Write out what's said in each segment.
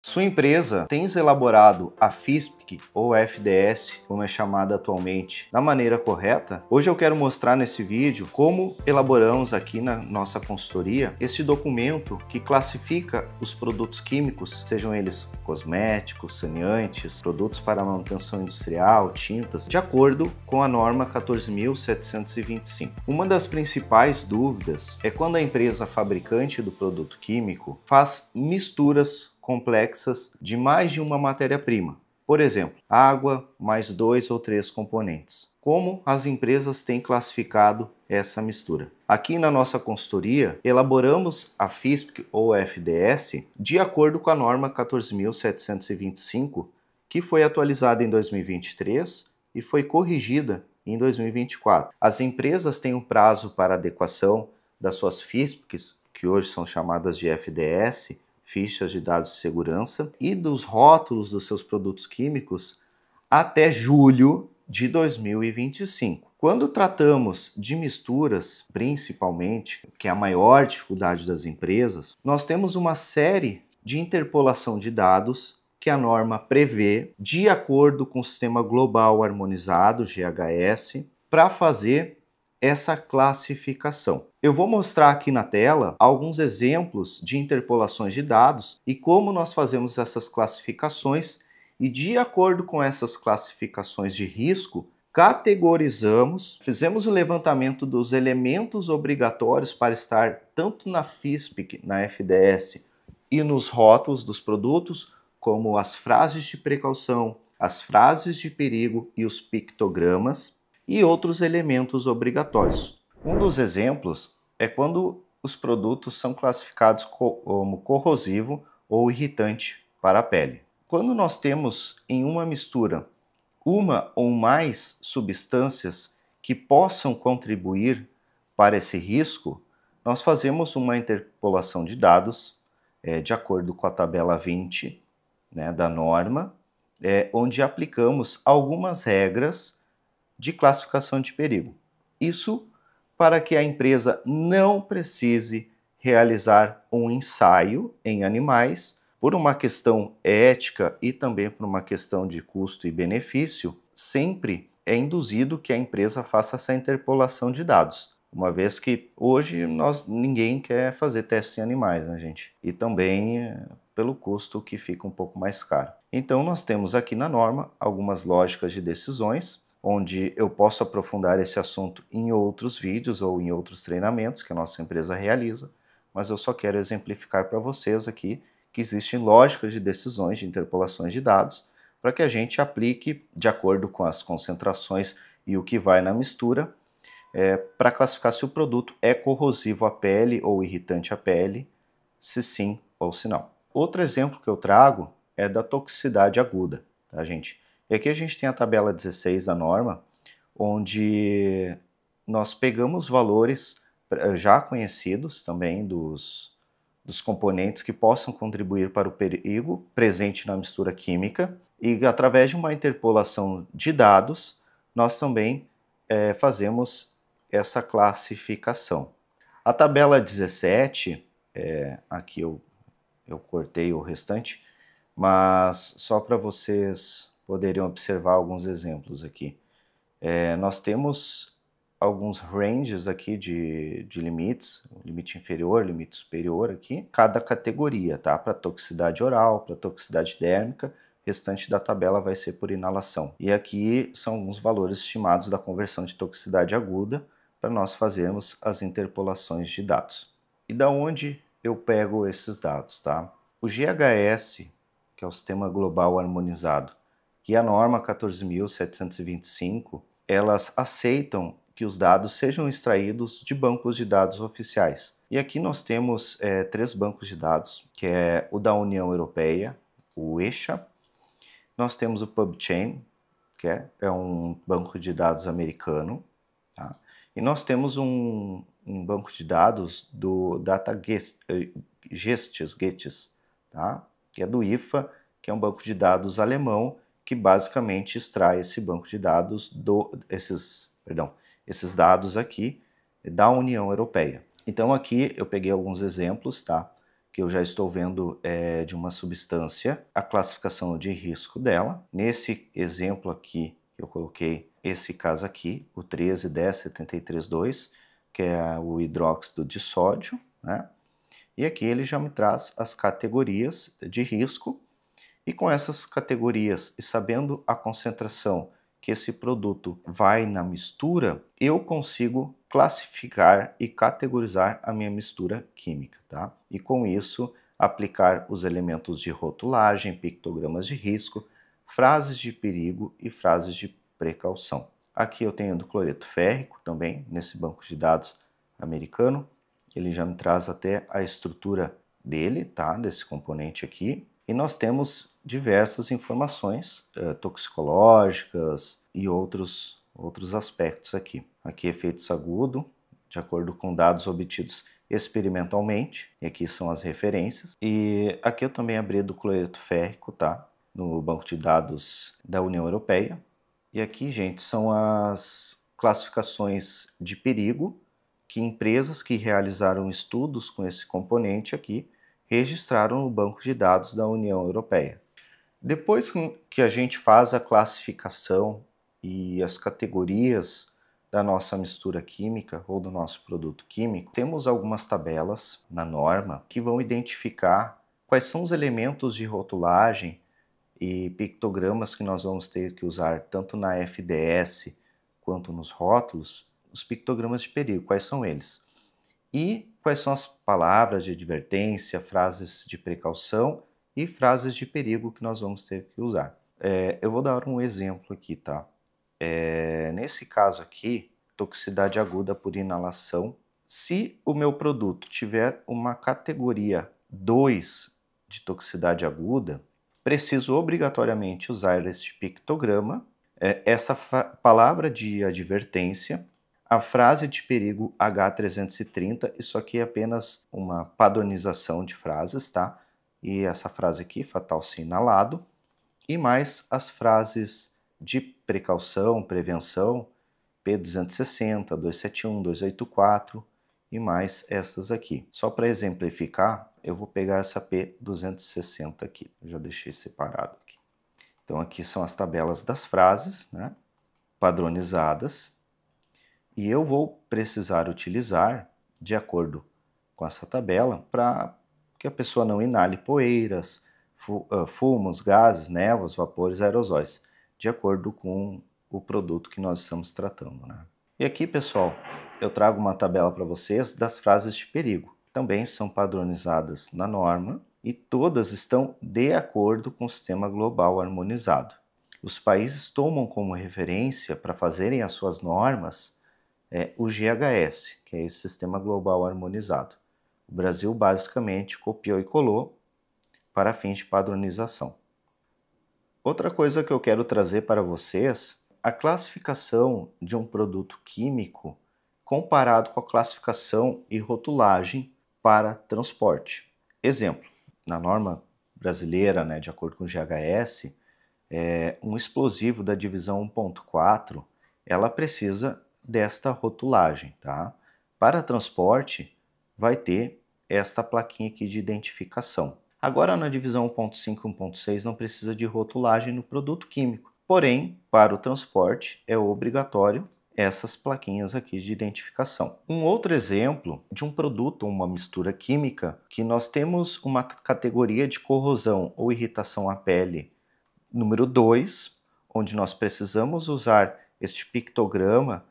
Sua empresa tem elaborado a FISPIC ou FDS, como é chamada atualmente, da maneira correta? Hoje eu quero mostrar nesse vídeo como elaboramos aqui na nossa consultoria este documento que classifica os produtos químicos, sejam eles cosméticos, saneantes, produtos para manutenção industrial, tintas, de acordo com a norma 14.725. Uma das principais dúvidas é quando a empresa fabricante do produto químico faz misturas complexas de mais de uma matéria-prima. Por exemplo, água mais 2 ou 3 componentes. Como as empresas têm classificado essa mistura? Aqui na nossa consultoria, elaboramos a FISPIC ou FDS de acordo com a norma 14.725, que foi atualizada em 2023 e foi corrigida em 2024. As empresas têm um prazo para adequação das suas FISPICs, que hoje são chamadas de FDS, fichas de dados de segurança, e dos rótulos dos seus produtos químicos até julho de 2025. Quando tratamos de misturas, principalmente, que é a maior dificuldade das empresas, nós temos uma série de interpolação de dados que a norma prevê de acordo com o Sistema Global Harmonizado, GHS, para fazer essa classificação. Eu vou mostrar aqui na tela alguns exemplos de interpolações de dados e como nós fazemos essas classificações, e de acordo com essas classificações de risco, categorizamos, fizemos o levantamento dos elementos obrigatórios para estar tanto na FISPIC, na FDS e nos rótulos dos produtos, como as frases de precaução, as frases de perigo e os pictogramas, e outros elementos obrigatórios. Um dos exemplos é quando os produtos são classificados como corrosivo ou irritante para a pele. Quando nós temos em uma mistura uma ou mais substâncias que possam contribuir para esse risco, nós fazemos uma interpolação de dados de acordo com a tabela 20, da norma, onde aplicamos algumas regras de classificação de perigo. Isso para que a empresa não precise realizar um ensaio em animais, por uma questão ética e também por uma questão de custo e benefício. Sempre é induzido que a empresa faça essa interpolação de dados, uma vez que hoje ninguém quer fazer testes em animais, né, gente? E também pelo custo que fica um pouco mais caro. Então nós temos aqui na norma algumas lógicas de decisões, onde eu posso aprofundar esse assunto em outros vídeos ou em outros treinamentos que a nossa empresa realiza, mas eu só quero exemplificar para vocês aqui que existem lógicas de decisões de interpolações de dados para que a gente aplique de acordo com as concentrações e o que vai na mistura, para classificar se o produto é corrosivo à pele ou irritante à pele, se sim ou se não. Outro exemplo que eu trago é da toxicidade aguda, tá, gente? E aqui a gente tem a tabela 16 da norma, onde nós pegamos valores já conhecidos também dos componentes que possam contribuir para o perigo presente na mistura química, e através de uma interpolação de dados, nós também fazemos essa classificação. A tabela 17, aqui eu cortei o restante, mas só para vocês poderem observar alguns exemplos aqui. Nós temos alguns ranges aqui de limites, limite inferior, limite superior aqui, cada categoria, tá? Para toxicidade oral, para toxicidade dérmica, restante da tabela vai ser por inalação. E aqui são alguns valores estimados da conversão de toxicidade aguda para nós fazermos as interpolações de dados. E da onde eu pego esses dados, tá? O GHS, que é o Sistema Global Harmonizado, e a norma 14.725, elas aceitam que os dados sejam extraídos de bancos de dados oficiais. E aqui nós temos 3 bancos de dados, que é o da União Europeia, o ECHA, nós temos o PubChain, que é um banco de dados americano, tá? E nós temos um banco de dados do DataGestis, tá? Que é do IFA, que é um banco de dados alemão, que basicamente extrai esse banco de dados, esses dados aqui da União Europeia. Então aqui eu peguei alguns exemplos, tá? que eu já estou vendo de uma substância, a classificação de risco dela. Nesse exemplo aqui, eu coloquei esse caso aqui, o 131073.2, que é o hidróxido de sódio, né? E aqui ele já me traz as categorias de risco, e com essas categorias e sabendo a concentração que esse produto vai na mistura, eu consigo classificar e categorizar a minha mistura química, tá? E com isso aplicar os elementos de rotulagem, pictogramas de risco, frases de perigo e frases de precaução. Aqui eu tenho do cloreto férrico também, nesse banco de dados americano. Ele já me traz até a estrutura dele, tá? Desse componente aqui. E nós temos diversas informações toxicológicas e outros aspectos aqui. Aqui efeitos agudos, de acordo com dados obtidos experimentalmente, e aqui são as referências. E aqui eu também abri do cloreto férrico, tá? No banco de dados da União Europeia. E aqui, gente, são as classificações de perigo que empresas que realizaram estudos com esse componente aqui registraram no banco de dados da União Europeia. Depois que a gente faz a classificação e as categorias da nossa mistura química ou do nosso produto químico, temos algumas tabelas na norma que vão identificar quais são os elementos de rotulagem e pictogramas que nós vamos ter que usar tanto na FDS quanto nos rótulos. Os pictogramas de perigo, quais são eles? E quais são as palavras de advertência, frases de precaução e frases de perigo que nós vamos ter que usar. Eu vou dar um exemplo aqui, tá? Nesse caso aqui, toxicidade aguda por inalação. Se o meu produto tiver uma categoria 2 de toxicidade aguda, preciso obrigatoriamente usar este pictograma, essa palavra de advertência, a frase de perigo H330, isso aqui é apenas uma padronização de frases, tá? E essa frase aqui, fatal se inalado, e mais as frases de precaução, prevenção, P260, 271, 284 e mais essas aqui. Só para exemplificar, eu vou pegar essa P260 aqui, eu já deixei separado aqui. Então aqui são as tabelas das frases, né, padronizadas, e eu vou precisar utilizar, de acordo com essa tabela, para que a pessoa não inale poeiras, fumos, gases, névoas, vapores, aerosóis, de acordo com o produto que nós estamos tratando, né? E aqui, pessoal, eu trago uma tabela para vocês das frases de perigo. Também são padronizadas na norma e todas estão de acordo com o Sistema Global Harmonizado. Os países tomam como referência para fazerem as suas normas o GHS, que é esse Sistema Global Harmonizado. O Brasil basicamente copiou e colou para fins de padronização. Outra coisa que eu quero trazer para vocês, a classificação de um produto químico comparado com a classificação e rotulagem para transporte. Exemplo, na norma brasileira, né, de acordo com o GHS, um explosivo da divisão 1.4, ela precisa desta rotulagem, tá? Para transporte, vai ter esta plaquinha aqui de identificação. Agora, na divisão 1.5 e 1.6 não precisa de rotulagem no produto químico. Porém, para o transporte é obrigatório essas plaquinhas aqui de identificação. Um outro exemplo de um produto ou uma mistura química que nós temos uma categoria de corrosão ou irritação à pele número 2, onde nós precisamos usar este pictograma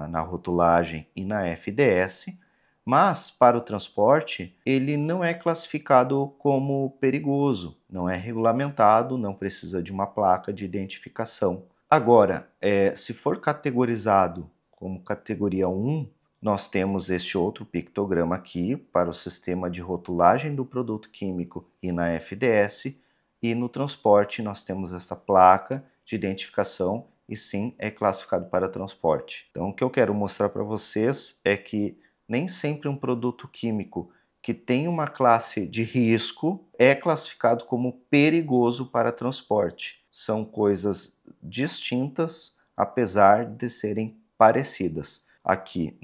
na rotulagem e na FDS, mas para o transporte ele não é classificado como perigoso, não é regulamentado, não precisa de uma placa de identificação. Agora, se for categorizado como categoria 1, nós temos este outro pictograma aqui para o sistema de rotulagem do produto químico e na FDS, e no transporte nós temos essa placa de identificação e sim é classificado para transporte. Então o que eu quero mostrar para vocês é que nem sempre um produto químico que tem uma classe de risco é classificado como perigoso para transporte. São coisas distintas, apesar de serem parecidas. aqui,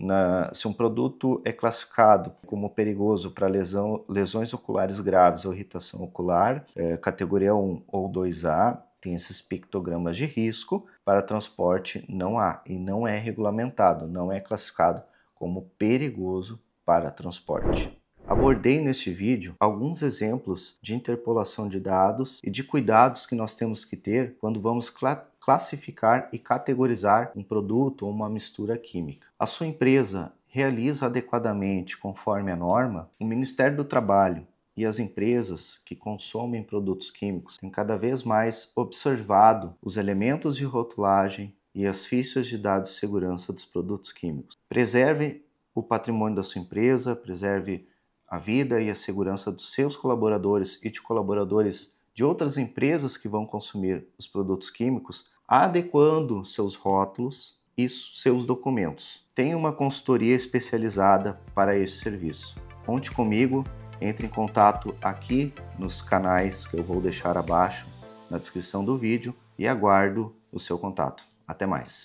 se um produto é classificado como perigoso para lesões oculares graves ou irritação ocular, categoria 1 ou 2A, tem esses pictogramas de risco. Para transporte não há e não é regulamentado, não é classificado como perigoso para transporte. Abordei neste vídeo alguns exemplos de interpolação de dados e de cuidados que nós temos que ter quando vamos classificar e categorizar um produto ou uma mistura química. A sua empresa realiza adequadamente conforme a norma? O Ministério do Trabalho e as empresas que consomem produtos químicos têm cada vez mais observado os elementos de rotulagem e as fichas de dados de segurança dos produtos químicos. Preserve o patrimônio da sua empresa, preserve a vida e a segurança dos seus colaboradores e de colaboradores de outras empresas que vão consumir os produtos químicos, adequando seus rótulos e seus documentos. Tem uma consultoria especializada para esse serviço. Conte comigo, entre em contato aqui nos canais que eu vou deixar abaixo na descrição do vídeo e aguardo o seu contato. Até mais!